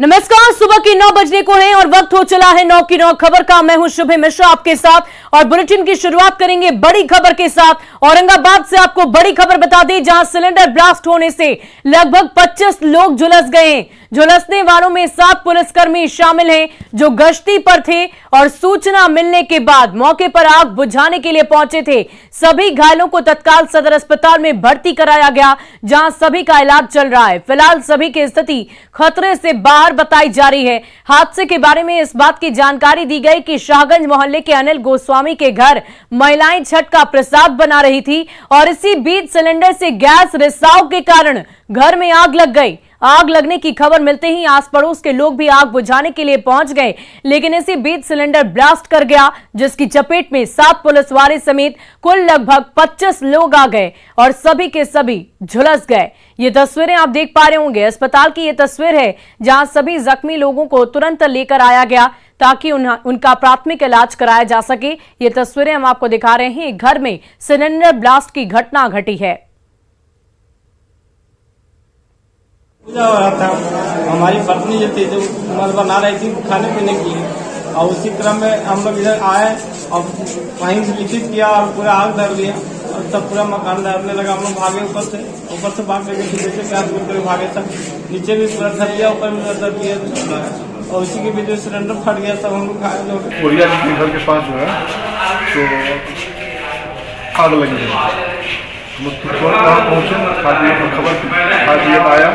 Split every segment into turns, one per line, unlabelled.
नमस्कार, सुबह के 9 बजने को है और वक्त हो चला है 9 की 9 खबर का। मैं हूं शुभ मिश्रा आपके साथ और बुलेटिन की शुरुआत करेंगे बड़ी खबर के साथ। औरंगाबाद से आपको बड़ी खबर बता दें, जहां सिलेंडर ब्लास्ट होने से लगभग 25 लोग झुलस गए हैं। झुलसने वालों में 7 पुलिसकर्मी शामिल हैं जो गश्ती पर थे और सूचना मिलने के बाद मौके पर आग बुझाने के लिए पहुंचे थे। सभी घायलों को तत्काल सदर अस्पताल में भर्ती कराया गया, जहां सभी का इलाज चल रहा है। फिलहाल सभी की स्थिति खतरे से बाहर बताई जा रही है। हादसे के बारे में इस बात की जानकारी दी गई कि शाहगंज मोहल्ले के अनिल गोस्वामी के घर महिलाएं छठ का प्रसाद बना रही थी और इसी बीच सिलेंडर से गैस रिसाव के कारण घर में आग लग गई। आग लगने की खबर मिलते ही आस पड़ोस के लोग भी आग बुझाने के लिए पहुंच गए, लेकिन इसी बीच सिलेंडर ब्लास्ट कर गया, जिसकी चपेट में 7 पुलिस वाले समेत कुल लगभग 25 लोग आ गए और सभी के सभी झुलस गए। ये तस्वीरें आप देख पा रहे होंगे, अस्पताल की ये तस्वीर है जहां सभी जख्मी लोगों को तुरंत लेकर आया गया ताकि उनका प्राथमिक इलाज कराया जा सके। ये तस्वीरें हम आपको दिखा रहे हैं, घर में सिलेंडर ब्लास्ट की घटना घटी है।
पूजा हो रहा था, हमारी पत्नी जो थी जो मल बना रही थी खाने पीने की, और उसी क्रम में हम लोग इधर आए और वहीं से लिखित किया और पूरा आग धर दिया और तब पूरा मकान धरने लगा। हम लोग भागे ऊपर से भाग करके जैसे प्यास करके भागे, तक नीचे भी पूरा धर दिया, ऊपर भी धर दिया और उसी के बीच में सिलेंडर फट गया। सब हम लोग खाए
कोरिया के घर के पास जो है तो आग लगी है। वहाँ पहुँचे, खबर आया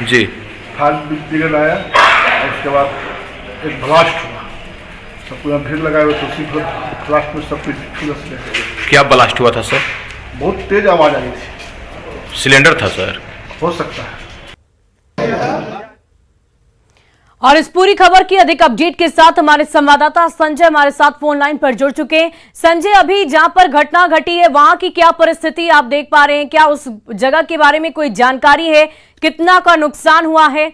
जी,
फायर ब्रिगेड आया और उसके बाद एक ब्लास्ट हुआ। सब पूरा भीड़ लगाए हुए तो उसी ब्लास्ट में सब कुछ झुलस गया।
क्या ब्लास्ट हुआ था सर?
बहुत तेज आवाज आई थी।
सिलेंडर था सर?
हो सकता है।
और इस पूरी खबर की अधिक अपडेट के साथ हमारे संवाददाता संजय हमारे साथ फोन लाइन पर जुड़ चुके हैं। संजय, अभी जहां पर घटना घटी है वहां की क्या परिस्थिति आप देख पा रहे हैं? क्या उस जगह के बारे में कोई जानकारी है? कितना का नुकसान हुआ है?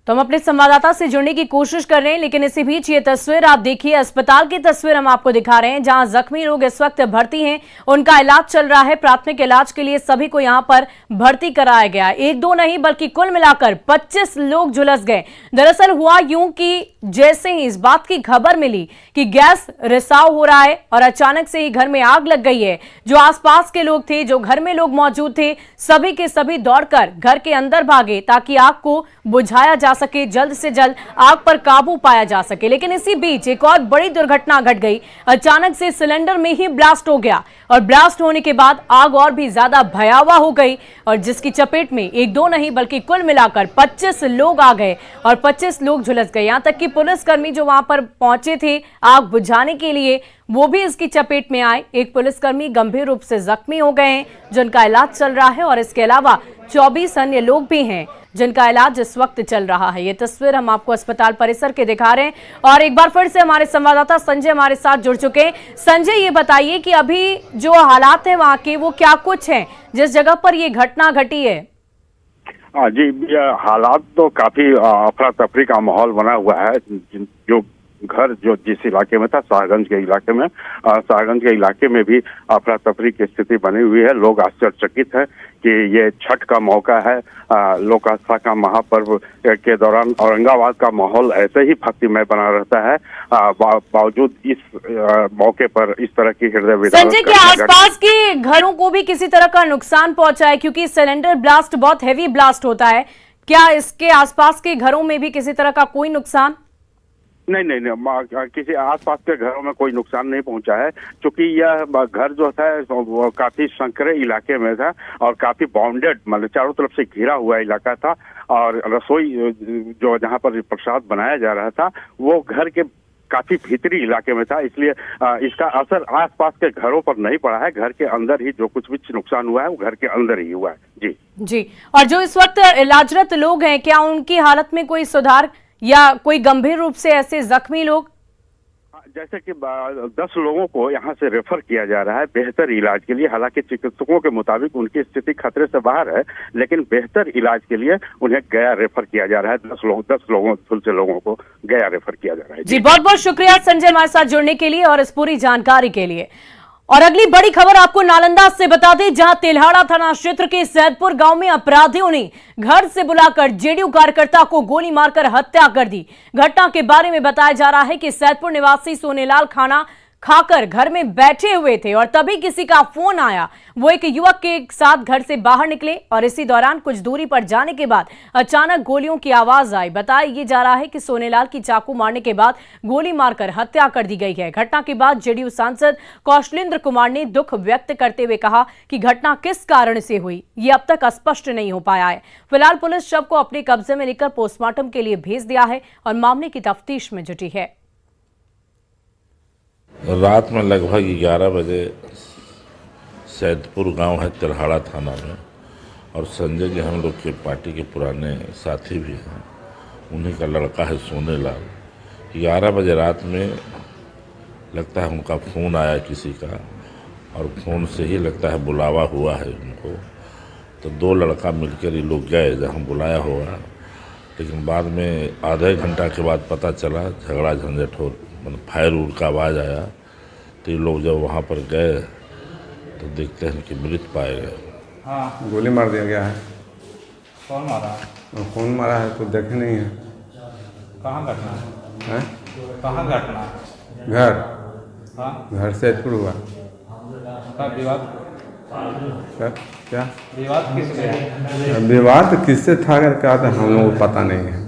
तो हम अपने संवाददाता से जुड़ने की कोशिश कर रहे हैं, लेकिन इसी बीच ये तस्वीर आप देखिए, अस्पताल की तस्वीर हम आपको दिखा रहे हैं जहां जख्मी लोग इस वक्त भर्ती हैं, उनका इलाज चल रहा है। प्राथमिक इलाज के लिए सभी को यहां पर भर्ती कराया गया। 1-2 नहीं बल्कि कुल मिलाकर 25 लोग झुलस गए। दरअसल हुआ यूं कि जैसे ही इस बात की खबर मिली कि गैस रिसाव हो रहा है और अचानक से ही घर में आग लग गई है, जो आसपास के लोग थे, जो घर में लोग मौजूद थे, सभी के सभी दौड़कर घर के अंदर भागे ताकि आग को बुझाया जा सके, जल्द से जल्द आग पर काबू पाया जा सके। लेकिन इसी बीच एक और बड़ी दुर्घटना घट गई। अचानक से सिलेंडर में ही ब्लास्ट हो गया और ब्लास्ट होने के बाद आग और भी ज्यादा भयावह हो गई और जिसकी चपेट में 1-2 नहीं बल्कि कुल मिलाकर 25 लोग आ गए और 25 लोग झुलस गए। यहां तक कि पुलिसकर्मी जो वहां पर पहुंचे थे आग बुझाने के लिए, वो भी इसकी चपेट में आए। एक पुलिसकर्मी गंभीर रूप से जख्मी हो गए हैं जिनका इलाज चल रहा है और इसके अलावा 24 अन्य लोग भी हैं जिनका इलाज इस वक्त चल रहा है। ये तस्वीर हम आपको अस्पताल परिसर के दिखा रहे हैं और एक बार फिर से हमारे संवाददाता संजय हमारे साथ जुड़ चुके हैं। संजय, ये बताइए कि अभी जो हालात हैं वहां के, वो क्या कुछ हैं जिस जगह पर ये घटना घटी है?
जी, हालात तो काफी अफरा तफरी का माहौल बना हुआ है। जो घर जो जिस इलाके में था, शाहगंज के इलाके में, शाहगंज के इलाके में भी अफरा तफरी की स्थिति बनी हुई है। लोग आश्चर्यचकित है कि ये छठ का मौका है, लोक आस्था का महापर्व के दौरान औरंगाबाद का माहौल ऐसे ही भक्तिमय बना रहता है। बावजूद इस मौके पर इस तरह की हृदय विदारक
संजय, के आसपास के घरों को भी किसी तरह का नुकसान पहुंचा है? क्योंकि सिलेंडर ब्लास्ट बहुत हैवी ब्लास्ट होता है, क्या इसके आसपास के घरों में भी किसी तरह का कोई नुकसान?
नहीं, किसी आसपास के घरों में कोई नुकसान नहीं पहुंचा है, क्योंकि यह घर जो था वो काफी संकरे इलाके में था और काफी बाउंडेड, मतलब चारों तरफ से घिरा हुआ इलाका था। और रसोई जो जहां पर प्रसाद बनाया जा रहा था वो घर के काफी भीतरी इलाके में था, इसलिए इसका असर आसपास के घरों पर नहीं पड़ा है। घर के अंदर ही जो कुछ भी नुकसान हुआ है वो घर के अंदर ही हुआ है। जी।
और जो इस वक्त इलाजरत लोग हैं, क्या उनकी हालत में कोई सुधार या कोई गंभीर रूप से ऐसे जख्मी लोग?
जैसे कि 10 लोगों को यहाँ से रेफर किया जा रहा है बेहतर इलाज के लिए। हालांकि चिकित्सकों के मुताबिक उनकी स्थिति खतरे से बाहर है, लेकिन बेहतर इलाज के लिए उन्हें गया रेफर किया जा रहा है। 10 लोगों को गया रेफर किया जा रहा है।
जी बहुत बहुत शुक्रिया संजय हमारे साथ जुड़ने के लिए और इस पूरी जानकारी के लिए। और अगली बड़ी खबर आपको नालंदा से बता दें, जहां तेल्हाड़ा थाना क्षेत्र के सैदपुर गांव में अपराधियों ने घर से बुलाकर जेडीयू कार्यकर्ता को गोली मारकर हत्या कर दी। घटना के बारे में बताया जा रहा है कि सैदपुर निवासी सोनेलाल खाना खाकर घर में बैठे हुए थे और तभी किसी का फोन आया। वो एक युवक के साथ घर से बाहर निकले और इसी दौरान कुछ दूरी पर जाने के बाद अचानक गोलियों की आवाज आई। बताया ये जा रहा है कि सोनेलाल की चाकू मारने के बाद गोली मारकर हत्या कर दी गई है। घटना के बाद जेडीयू सांसद कौशलेंद्र कुमार ने दुख व्यक्त करते हुए कहा कि घटना किस कारण से हुई ये अब तक स्पष्ट नहीं हो पाया है। फिलहाल पुलिस शव को अपने कब्जे में लेकर पोस्टमार्टम के लिए भेज दिया है और मामले की तफ्तीश में जुटी है।
रात में लगभग 11 बजे सैदपुर गांव है तेल्हाड़ा थाना में, और संजय जी हम लोग के पार्टी के पुराने साथी भी हैं, उन्हीं का लड़का है सोनेलाल। 11 बजे रात में लगता है उनका फ़ोन आया किसी का, और फ़ोन से ही लगता है बुलावा हुआ है उनको। तो 2 लड़का मिलकर ये लोग गए जहाँ बुलाया हुआ, लेकिन बाद में आधे घंटा के बाद पता चला झगड़ा झंझट हो, मतलब फायर उड़ का आवाज़ आया। तो ये लोग जब वहाँ पर गए तो देखते हैं कि मृत पाए गए।
हाँ, गोली मार दिया गया है।
कौन मारा?
कौन मारा है तो देखे नहीं है।
कहाँ घटना
है?
कहाँ घटना?
घर।
हाँ,
घर सैदपुर हुआ।
विवाद
क्या
विवाद किससे है?
विवाद किससे था अगर क्या था हम लोग को पता नहीं है।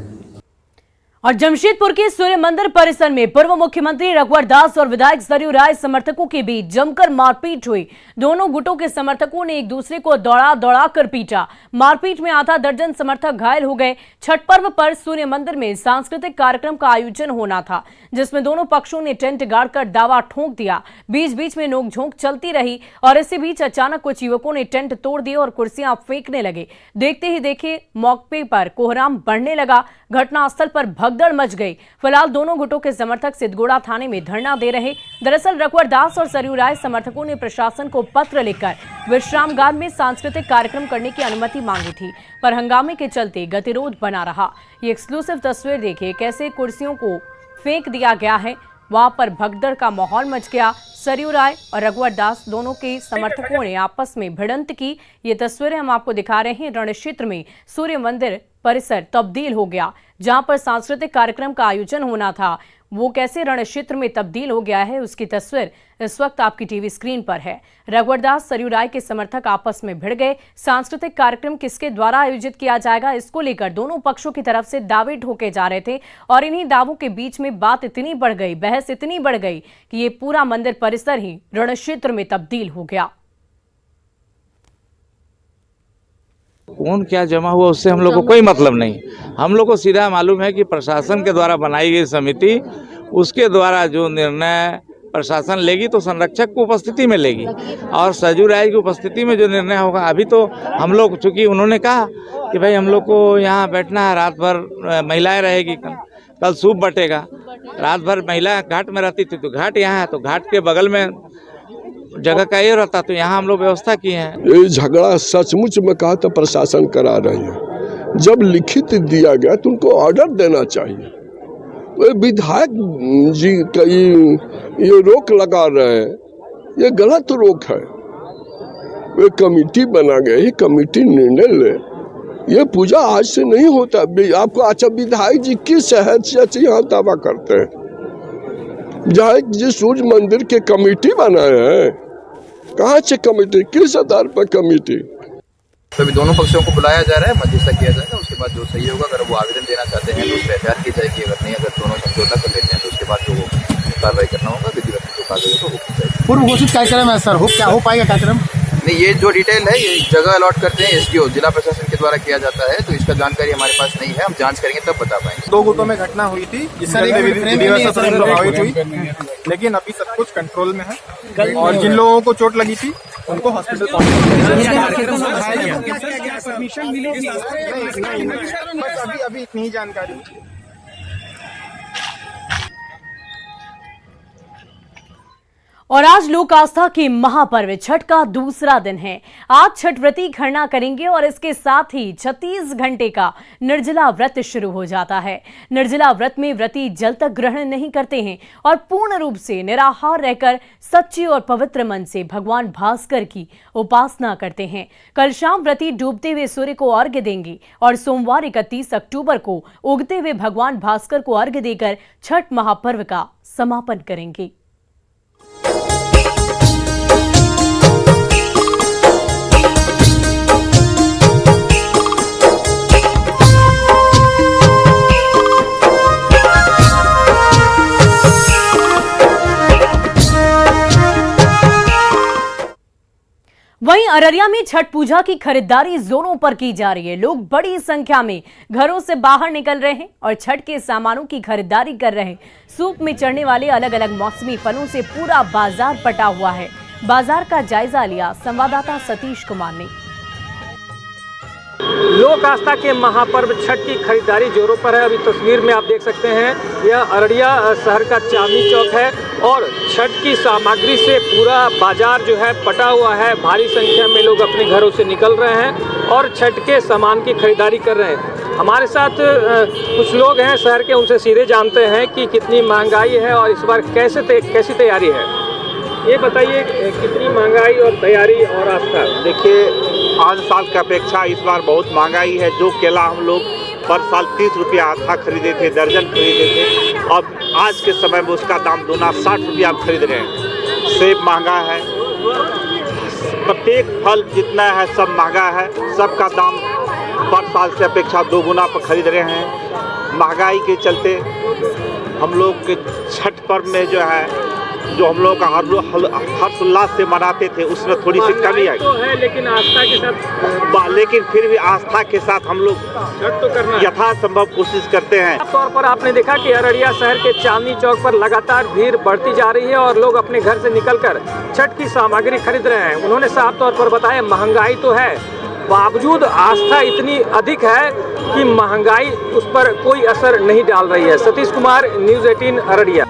और जमशेदपुर के सूर्य मंदिर परिसर में पूर्व मुख्यमंत्री रघुवर दास और विधायक सरयू राय समर्थकों के बीच जमकर मारपीट हुई। दोनों गुटों के समर्थकों ने एक दूसरे को दौड़ा कर पीटा। मारपीट में आधा दर्जन समर्थक घायल हो गए। छठ पर्व पर सूर्य मंदिर में सांस्कृतिक कार्यक्रम का आयोजन होना था, जिसमें दोनों पक्षों ने टेंट गाड़कर दावा ठोक दिया। बीच बीच में नोकझोंक चलती रही और इसी बीच अचानक कुछ युवकों ने टेंट तोड़ दिए और कुर्सियां फेंकने लगे। देखते ही देखे मौके पर कोहराम बढ़ने लगा। घटनास्थल पर भगदड़ मच गई। फिलहाल दोनों गुटों के समर्थक सिद्धगोड़ा थाने में धरना दे रहे। दरअसल रघुवर दास और सरयू राय समर्थकों ने प्रशासन को पत्र लिखकर विश्रामगार में सांस्कृतिक कार्यक्रम करने की अनुमति मांगी थी, पर हंगामे के चलते गतिरोध बना रहा। ये एक्सक्लूसिव तस्वीर देखिए, कैसे कुर्सियों को फेंक दिया गया है। वहां पर भगदड़ का माहौल मच गया। सरयू राय और रघुवर दास दोनों के समर्थकों ने आपस में भिड़ंत की। ये तस्वीरें हम आपको दिखा रहे हैं। रण क्षेत्र में सूर्य मंदिर परिसर तब्दील हो गया। जहां पर सांस्कृतिक कार्यक्रम का आयोजन होना था, वो कैसे रण क्षेत्र में तब्दील हो गया है, उसकी तस्वीर इस वक्त आपकी टीवी स्क्रीन पर है। रघुवर दास सरयू राय के समर्थक आपस में भिड़ गए। सांस्कृतिक कार्यक्रम किसके द्वारा आयोजित किया जाएगा, इसको लेकर दोनों पक्षों की तरफ से दावे ठोके जा रहे थे और इन्हीं दावों के बीच में बात इतनी बढ़ गई, बहस इतनी बढ़ गई कि ये पूरा मंदिर परिसर ही रण क्षेत्र में तब्दील हो गया।
कौन क्या जमा हुआ उससे हम लोग को कोई मतलब नहीं। हम लोग को सीधा मालूम है कि प्रशासन के द्वारा बनाई गई समिति, उसके द्वारा जो निर्णय प्रशासन लेगी तो संरक्षक को उपस्थिति में लेगी, और सरयू राय की उपस्थिति में जो निर्णय होगा। अभी तो हम लोग, चूंकि उन्होंने कहा कि भाई हम लोग को यहाँ बैठना है, रात भर महिलाएं रहेगी, कल सूप बटेगा। रात भर महिला घाट में रहती थी तो घाट यहाँ है, तो घाट के बगल में जगह का ये रहता, तो यहाँ हम लोग व्यवस्था किए हैं।
ये झगड़ा सचमुच में कहा तो प्रशासन करा रही है। जब लिखित दिया गया तो उनको ऑर्डर देना चाहिए। विधायक जी का ये रोक लगा रहे हैं, ये गलत रोक है। वे कमेटी बना गई, कमेटी निर्णय ले। ये पूजा आज से नहीं होता। आपको अच्छा विधायक जी किस हैसियत से यहाँ दावा करते हैं? विधायक जी सूर्य मंदिर के कमेटी बनाए हैं, कहाँ से कमेटी, किस आधार पर कमेटी?
तो दोनों पक्षों को बुलाया जा रहा है, मध्यस्थता किया जाएगा। उसके बाद जो सही होगा, अगर वो आवेदन देना चाहते हैं तो उस पर एफआईआर की जाएगी। अगर नहीं, अगर दोनों समझौता कर लेते हैं तो उसके बाद जो कार्रवाई करना होगा, विधिवत जो कार्रवाई होगा वो की जाएगी।
पूर्व घोषित कार्यक्रम है सर, क्या हो पाएगा कार्यक्रम?
नहीं, ये जो डिटेल है, ये जगह अलॉट करते हैं एसडीओ, जिला प्रशासन के द्वारा किया जाता है, तो इसका जानकारी हमारे पास नहीं है। हम जांच करेंगे तब बता पाएंगे।
2 गुटों में घटना हुई थी, प्रभावित हुई, लेकिन अभी सब कुछ कंट्रोल में है। और जिन लोगों को चोट लगी थी उनको हॉस्पिटल परमिशन मिली थी। अभी इतनी ही जानकारी।
और आज लोक आस्था के महापर्व छठ का दूसरा दिन है। आज छठ व्रती खरना करेंगे और इसके साथ ही 36 घंटे का निर्जला व्रत शुरू हो जाता है। निर्जला व्रत में व्रती जल तक ग्रहण नहीं करते हैं और पूर्ण रूप से निराहार रहकर सच्चे और पवित्र मन से भगवान भास्कर की उपासना करते हैं। कल शाम व्रती डूबते हुए सूर्य को अर्घ्य देंगे और सोमवार 31 अक्टूबर को उगते हुए भगवान भास्कर को अर्घ्य देकर छठ महापर्व का समापन करेंगे। वहीं अररिया में छठ पूजा की खरीदारी जोरों पर की जा रही है। लोग बड़ी संख्या में घरों से बाहर निकल रहे हैं और छठ के सामानों की खरीदारी कर रहे हैं। सूप में चढ़ने वाले अलग अलग मौसमी फलों से पूरा बाजार पटा हुआ है। बाजार का जायजा लिया संवाददाता सतीश कुमार ने।
लोक आस्था के महापर्व छठ की खरीदारी जोरों पर है। अभी तस्वीर में आप देख सकते हैं, यह अररिया शहर का चांदनी चौक है और छठ की सामग्री से पूरा बाजार जो है पटा हुआ है। भारी संख्या में लोग अपने घरों से निकल रहे हैं और छठ के सामान की खरीदारी कर रहे हैं। हमारे साथ कुछ लोग हैं शहर के, उनसे सीधे जानते हैं कि कितनी महंगाई है और इस बार कैसी तैयारी है। ये बताइए, कितनी महंगाई और तैयारी और आस्था?
देखिए, आज साल की अपेक्षा इस बार बहुत महंगाई है। जो केला हम लोग पर साल 30 रुपया आधा खरीदे थे, दर्जन खरीदे थे, अब आज के समय में उसका दाम दूना 60 रुपया आप खरीद रहे हैं। सेब महंगा है, प्रत्येक फल जितना है सब महंगा है। सबका दाम पर साल से अपेक्षा 2 गुना पर खरीद रहे हैं। महंगाई के चलते हम लोग के छठ पर्व में जो हम लोग का हर्षोल्लास से मनाते थे उसमें थोड़ी सी कमी आई
तो है, लेकिन आस्था के साथ
लेकिन फिर भी आस्था के साथ हम लोग
छठ तो करना
यथासंभव कोशिश करते हैं।
तौर पर आपने देखा कि अररिया शहर के चांदनी चौक पर लगातार भीड़ बढ़ती जा रही है और लोग अपने घर से निकलकर छठ की सामग्री खरीद रहे हैं। उन्होंने साफ तौर पर बताया, महंगाई तो है, बावजूद आस्था इतनी अधिक है कि महंगाई उस पर कोई असर नहीं डाल रही है। सतीश कुमार, न्यूज़ 18 अररिया।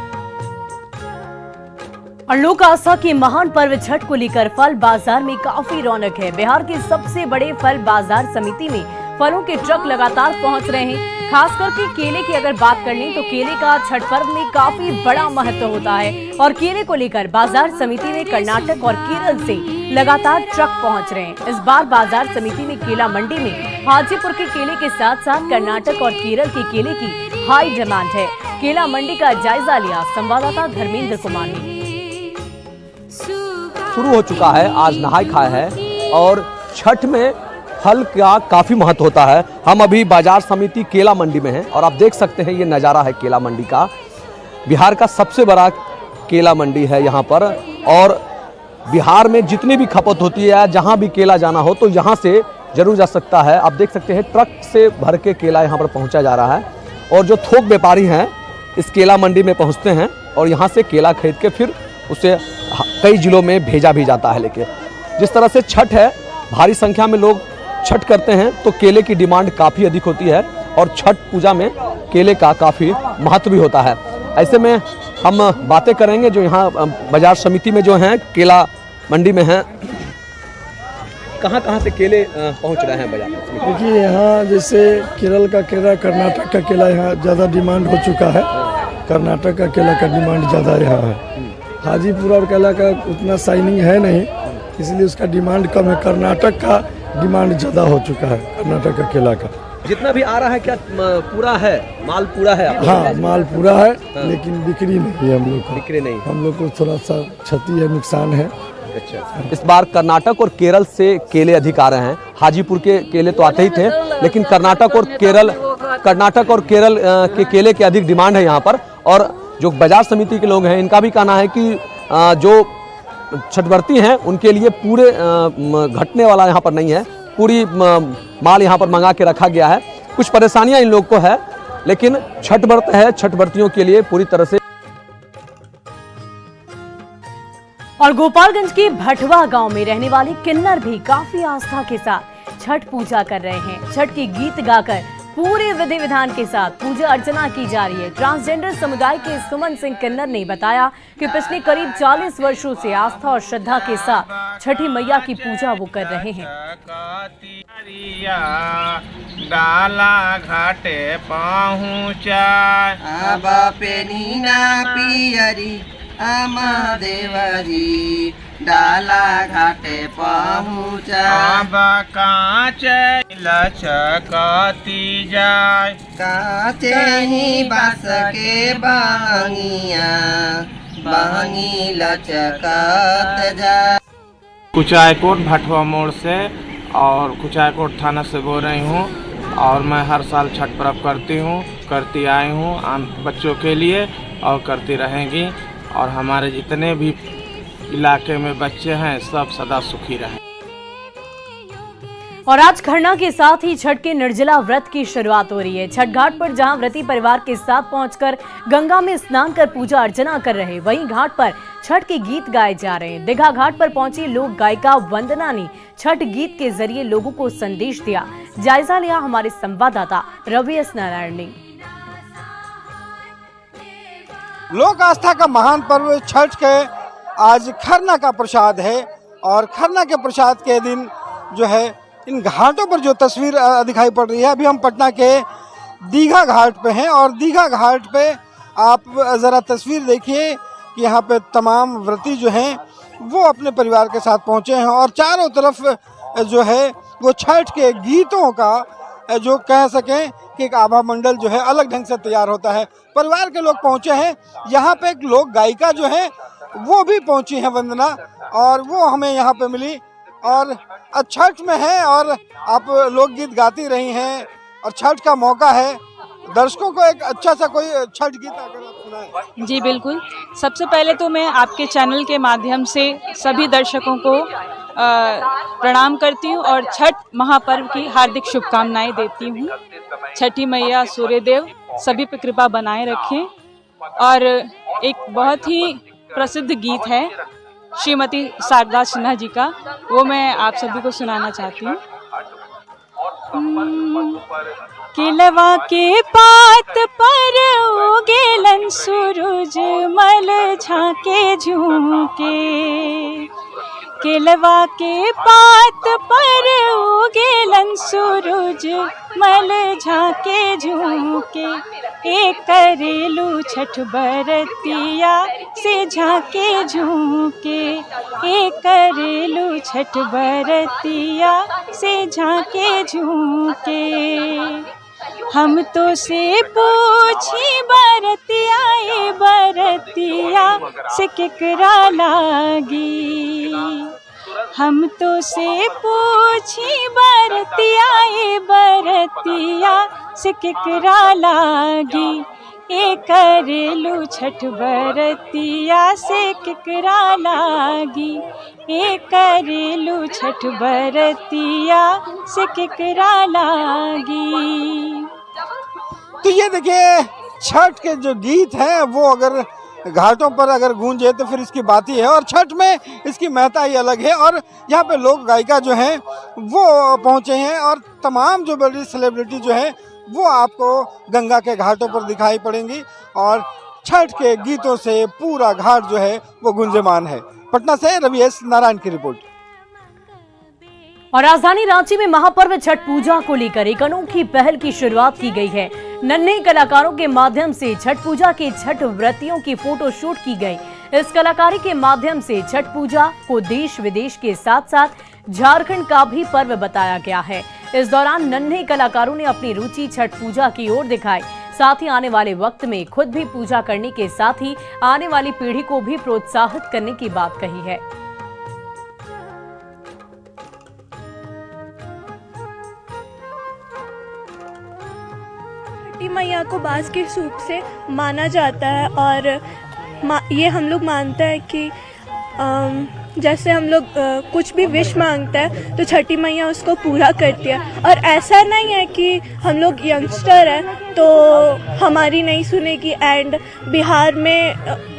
और लोक आस्था के महान पर्व छठ को लेकर फल बाजार में काफी रौनक है। बिहार के सबसे बड़े फल बाजार समिति में फलों के ट्रक लगातार पहुंच रहे हैं। खास करके केले की अगर बात कर लें तो केले का छठ पर्व में काफी बड़ा महत्व होता है और केले को लेकर बाजार समिति में कर्नाटक और केरल से लगातार ट्रक पहुंच रहे हैं। इस बार बाजार समिति में केला मंडी में हाजीपुर के केले के साथ साथ कर्नाटक और केरल के केले की हाई डिमांड है। केला मंडी का जायजा लिया संवाददाता धर्मेंद्र कुमार ने।
शुरू हो चुका है, आज नहाय खाए है और छठ में फल का काफ़ी महत्व होता है। हम अभी बाजार समिति केला मंडी में हैं और आप देख सकते हैं ये नज़ारा है केला मंडी का। बिहार का सबसे बड़ा केला मंडी है यहाँ पर और बिहार में जितनी भी खपत होती है, जहाँ भी केला जाना हो तो यहाँ से जरूर जा सकता है। आप देख सकते हैं ट्रक से भर के केला यहाँ पर पहुँचा जा रहा है और जो थोक व्यापारी हैं इस केला मंडी में पहुँचते हैं और यहाँ से केला खरीद के फिर उसे कई जिलों में भेजा भी जाता है। लेके जिस तरह से छठ है, भारी संख्या में लोग छठ करते हैं तो केले की डिमांड काफ़ी अधिक होती है और छठ पूजा में केले का काफ़ी महत्व भी होता है। ऐसे में हम बातें करेंगे जो यहाँ बाजार समिति में जो हैं केला मंडी में हैं। कहाँ से केले पहुँच रहे हैं बाजार में?
देखिए, यहाँ जैसे केरल का केला, कर्नाटक का केला यहाँ ज़्यादा डिमांड हो चुका है। कर्नाटक का केला का डिमांड ज़्यादा यहाँ है। हाजीपुर और केला का उतना साइनिंग है नहीं, इसलिए उसका डिमांड कम है। कर्नाटक का डिमांड ज़्यादा हो चुका है, कर्नाटक का केला का।
जितना भी आ रहा है क्या पूरा है? माल पूरा है?
हाँ, माल पूरा है, लेकिन बिक्री नहीं है हम लोग को।
बिक्री नहीं,
हम लोग को थोड़ा सा क्षति है, नुकसान है।
अच्छा, इस बार कर्नाटक और केरल से केले अधिक आ रहे हैं। हाजीपुर के केले तो आते ही थे, लेकिन कर्नाटक और केरल के केले की अधिक डिमांड है यहाँ पर। और जो बाजार समिति के लोग हैं इनका भी कहना है कि जो छठव्रती हैं उनके लिए पूरे घटने वाला यहाँ पर नहीं है, पूरी माल यहाँ पर मंगा के रखा गया है। कुछ परेशानियाँ इन लोग को है, लेकिन छठ व्रत है, छठ व्रतियों के लिए पूरी तरह से।
और गोपालगंज के भटवा गांव में रहने वाले किन्नर भी काफी आस्था के साथ छठ पूजा कर रहे हैं। छठ के गीत गाकर पूरे विधि विधान के साथ पूजा अर्चना की जा रही है। ट्रांसजेंडर समुदाय के सुमन सिंह किन्नर ने बताया कि पिछले करीब 40 वर्षों से आस्था और श्रद्धा के साथ छठी मैया की पूजा वो कर रहे हैं।
डाला घाटे पहुँचा
अब पेनीना पियरी आमा देवरी डाला घाटे पहुँचा
अब कांच लचकती जाय
काचे ही बास के बांगिया बांगी लचकत जाय।
कुचायकोट भटवा मोड़ से और कुचायकोट थाना से बोल रही हूँ और मैं हर साल छठ पर्व करती आई हूँ बच्चों के लिए और करती रहेंगी और हमारे जितने भी इलाके में बच्चे हैं सब सदा सुखी रहें।
और आज खरना के साथ ही छठ के निर्जला व्रत की शुरुआत हो रही है। छठ घाट पर जहां व्रती परिवार के साथ पहुंचकर गंगा में स्नान कर पूजा अर्चना कर रहे, वहीं घाट पर छठ के गीत गाए जा रहे हैं। दीघा घाट पर पहुंची लोक गायिका वंदना ने छठ गीत के जरिए लोगों को संदेश दिया। जायजा लिया हमारे संवाददाता रवि एस नारायण ने।
लोक आस्था का महान पर्व छठ के आज खरना का प्रसाद है और खरना के प्रसाद के दिन जो है इन घाटों पर जो तस्वीर दिखाई पड़ रही है, अभी हम पटना के दीघा घाट पे हैं और दीघा घाट पे आप ज़रा तस्वीर देखिए कि यहाँ पे तमाम व्रती जो हैं वो अपने परिवार के साथ पहुँचे हैं और चारों तरफ जो है वो छठ के गीतों का जो कह सकें कि एक आभा मंडल जो है अलग ढंग से तैयार होता है। परिवार के लोग पहुँचे हैं, यहाँ पे एक लोक गायिका जो है वो भी पहुँची हैं वंदना, और वो हमें यहाँ पे मिली और छठ में है और आप लोकगीत गाती रही हैं और छठ का मौका है, दर्शकों को एक अच्छा सा कोई छठ गीत अगर आप सुनाएं।
जी बिल्कुल। सबसे पहले तो मैं आपके चैनल के माध्यम से सभी दर्शकों को प्रणाम करती हूँ और छठ महापर्व की हार्दिक शुभकामनाएं देती हूँ। छठी मैया सूर्यदेव सभी पे कृपा बनाए रखें। और एक बहुत ही प्रसिद्ध गीत है श्रीमती शारदा सिन्हा जी का, वो मैं आप सभी को सुनाना चाहती हूँ। केलवा के पात पर उगेलन सूरज मल झांके झूके, केलवा के पात पर उगेलन सूरज मल झांके झूके, एक करेलू छठ बरतिया से झांके झूके, एक करेलू छठ बरतिया से झांके झूके। हम तो से पूछी बरतिया ए बरतिया से केकरा लागी, हम तो से पूछी बरतिया ए बरतिया से केकरा लागी, ए करेलू छठ बरतिया से केकरा लागी, ए करेलू छठ बरतिया से केकरा लागी।
तो ये देखिए छठ के जो गीत हैं वो अगर घाटों पर अगर गूंजे तो फिर इसकी बात ही है और छठ में इसकी महत्ता ही अलग है। और यहाँ पे लोक गायिका जो हैं वो पहुँचे हैं और तमाम जो बड़ी सेलिब्रिटी जो हैं वो आपको गंगा के घाटों पर दिखाई पड़ेंगी और छठ के गीतों से पूरा घाट जो है वो गुंजयमान है। पटना से रवि एस नारायण की रिपोर्ट।
और राजधानी रांची में महापर्व छठ पूजा को लेकर एक अनोखी पहल की शुरुआत की गई है। नन्हे कलाकारों के माध्यम से छठ पूजा के छठ व्रतियों की फोटो शूट की गई। इस कलाकारी के माध्यम से छठ पूजा को देश विदेश के साथ साथ झारखंड का भी पर्व बताया गया है। इस दौरान नन्हे कलाकारों ने अपनी रुचि छठ पूजा की ओर दिखाई, साथ ही आने वाले वक्त में खुद भी पूजा करने के साथ ही आने वाली पीढ़ी को भी प्रोत्साहित करने की बात कही है।
छठी मैया को बांस के सूप से माना जाता है और ये हम लोग मानते हैं कि जैसे हम लोग कुछ भी विश मांगते हैं तो छठी मैया उसको पूरा करती है। और ऐसा नहीं है कि हम लोग यंगस्टर हैं तो हमारी नहीं सुनेगी। एंड बिहार में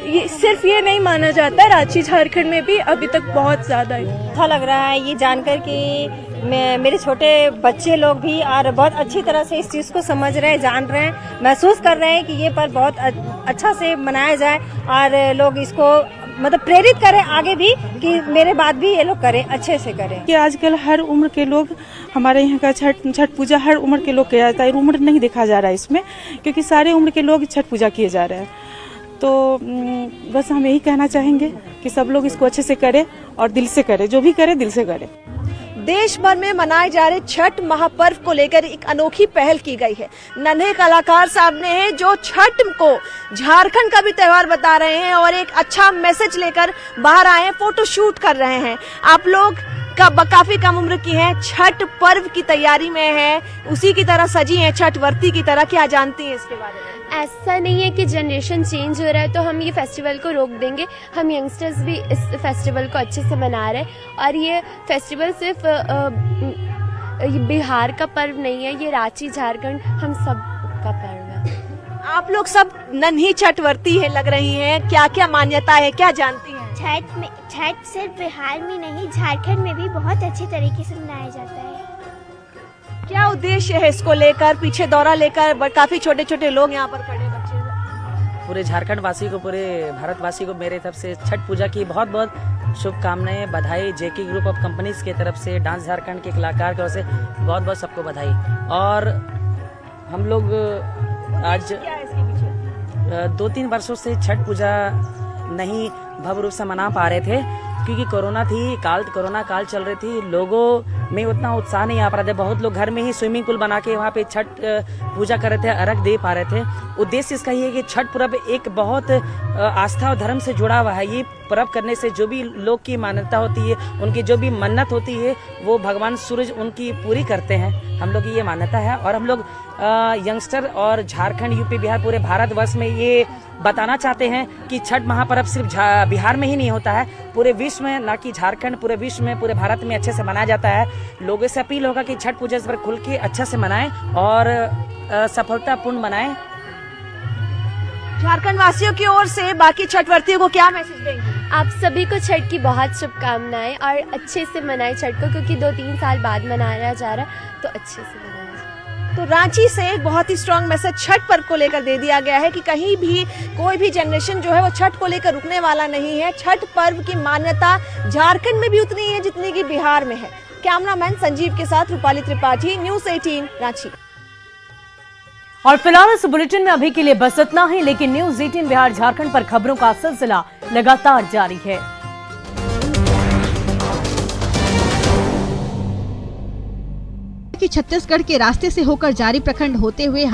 ये सिर्फ ये नहीं माना जाता है, रांची झारखंड में भी अभी तक बहुत ज़्यादा है।
अच्छा लग रहा है ये जानकर कि मेरे छोटे बच्चे लोग भी और बहुत अच्छी तरह से इस चीज़ को समझ रहे हैं, जान रहे हैं, महसूस कर रहे हैं कि ये पर्व बहुत अच्छा से मनाया जाए और लोग इसको मतलब प्रेरित करें आगे भी कि मेरे बाद भी ये लोग करें, अच्छे से करें।
कि आजकल हर उम्र के लोग हमारे यहाँ का छठ पूजा हर उम्र के लोग किया जाता है, उम्र नहीं देखा जा रहा है इसमें, क्योंकि सारे उम्र के लोग छठ पूजा किए जा रहे हैं। तो बस हम यही कहना चाहेंगे कि सब लोग इसको अच्छे से करें और दिल से करें, जो भी करें दिल से करें।
देश भर में मनाए जा रहे छठ महापर्व को लेकर एक अनोखी पहल की गई है। नन्हे कलाकार सामने हैं जो छठ को झारखंड का भी त्योहार बता रहे हैं और एक अच्छा मैसेज लेकर बाहर आए हैं, फोटो शूट कर रहे हैं। आप लोग काफी कम उम्र की हैं, छठ पर्व की तैयारी में है, उसी की तरह सजी हैं, छठ व्रती की तरह। क्या जानती हैं इसके बारे में?
ऐसा नहीं है कि जनरेशन चेंज हो रहा है तो हम ये फेस्टिवल को रोक देंगे। हम यंगस्टर्स भी इस फेस्टिवल को अच्छे से मना रहे हैं और ये फेस्टिवल सिर्फ ये बिहार का पर्व नहीं है, ये रांची झारखंड हम सब का पर्व है।
आप लोग सब नन्ही छठ व्रती है लग रही हैं, क्या क्या मान्यता है, क्या जानती हैं?
छठ सिर्फ बिहार में नहीं झारखंड में भी बहुत अच्छे तरीके से मनाया जाता है।
क्या उद्देश्य है इसको लेकर? पीछे दौरा लेकर काफी छोटे छोटे लोग यहाँ पर खड़े बच्चे।
पूरे झारखंड वासी को, पूरे भारतवासी को मेरे तरफ से छठ पूजा की बहुत बहुत शुभकामनाएं, बधाई। जेके ग्रुप ऑफ कंपनीज की तरफ से, डांस झारखंड के कलाकार की ओर से बहुत बहुत सबको बधाई। और हम लोग आज 2-3 वर्षों से छठ पूजा नहीं भव्य रूप से मना पा रहे थे, क्योंकि कोरोना काल चल रही थी, लोगों में उतना उत्साह नहीं आ पा रहा था। बहुत लोग घर में ही स्विमिंग पूल बना के वहाँ पे छठ पूजा कर रहे थे, अर्घ दे पा रहे थे। उद्देश्य इसका ये है कि छठ पर्व एक बहुत आस्था और धर्म से जुड़ा हुआ है। ये पर्व करने से जो भी लोग की मान्यता होती है, उनकी जो भी मन्नत होती है, वो भगवान सूरज उनकी पूरी करते हैं। हम लोग की ये मान्यता है और हम लोग यंगस्टर और झारखंड, यूपी, बिहार, पूरे भारतवर्ष में ये बताना चाहते हैं कि छठ महापर्व सिर्फ बिहार में ही नहीं होता है, पूरे विश्व में, ना कि झारखंड, पूरे विश्व में, पूरे भारत में अच्छे से मनाया जाता है। लोगों से अपील होगा कि छठ पूजा इस पर खुल के अच्छे से मनाएं और सफलतापूर्ण मनाएं।
झारखंड वासियों की ओर से बाकी छठ व्रतियों को क्या मैसेज देंगे?
आप सभी को छठ की बहुत शुभकामनाएं और अच्छे से मनाएं छठ को, क्योंकि 2-3 साल बाद मनाया जा रहा है तो अच्छे से मनाएं।
तो रांची से एक बहुत ही स्ट्रांग मैसेज छठ पर्व को लेकर दे दिया गया है कि कहीं भी कोई भी जनरेशन जो है वो छठ को लेकर रुकने वाला नहीं है। छठ पर्व की मान्यता झारखंड में भी उतनी है जितनी की बिहार में है। कैमरामैन संजीव के साथ रूपाली त्रिपाठी, न्यूज़ 18 रांची।
और फिलहाल इस बुलेटिन में अभी के लिए बस इतना ही, लेकिन न्यूज़ 18 बिहार झारखंड पर खबरों का सिलसिला लगातार जारी है।
कि छत्तीसगढ़ के रास्ते से होकर जारी प्रखंड होते हुए